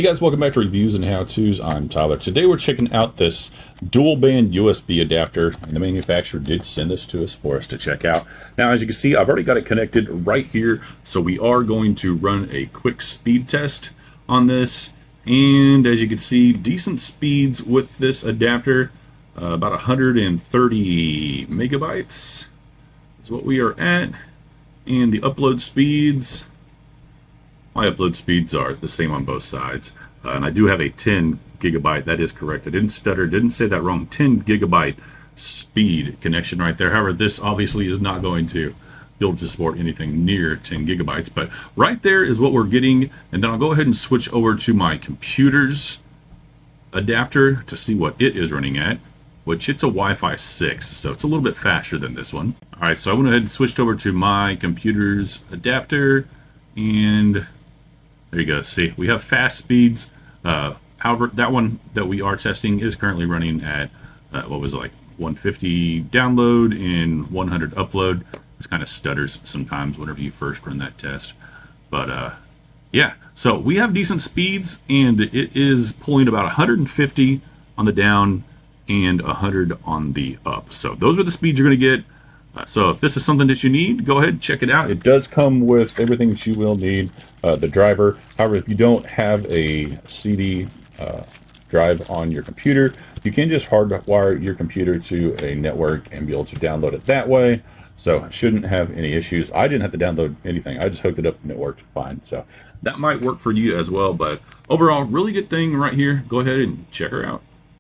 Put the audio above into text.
Hey guys, welcome back to Reviews and How-Tos. I'm Tyler. Today we're checking out this dual band USB adapter, and the manufacturer did send this to us for us to check out. Now, as you can see, I've already got it connected right here, so we are going to run a quick speed test on this. And as you can see, decent speeds with this adapter, about 130 megabytes is what we are at. And the upload speeds, my upload speeds are the same on both sides. And I do have a 10 gigabyte, that is correct. I didn't stutter, didn't say that wrong. 10 gigabyte speed connection right there. However, this obviously is not going to be able to support anything near 10 gigabytes. But right there is what we're getting. And then I'll go ahead and switch over to my computer's adapter to see what it is running at, which it's a Wi-Fi 6, so it's a little bit faster than this one. All right, so I went ahead and switched over to my computer's adapter, and there you go. See, we have fast speeds. However, that one that we are testing is currently running at, what was it, like 150 download and 100 upload. This kind of stutters sometimes whenever you first run that test. But yeah, so we have decent speeds, and it is pulling about 150 on the down and 100 on the up. So those are the speeds you're going to get. So if this is something that you need, go ahead and check it out. It does come with everything that you will need, the driver. However, if you don't have a CD drive on your computer, you can just hardwire your computer to a network and be able to download it that way. So it shouldn't have any issues. I didn't have to download anything. I just hooked it up and it worked fine. So that might work for you as well. But overall, really good thing right here. Go ahead and check her out.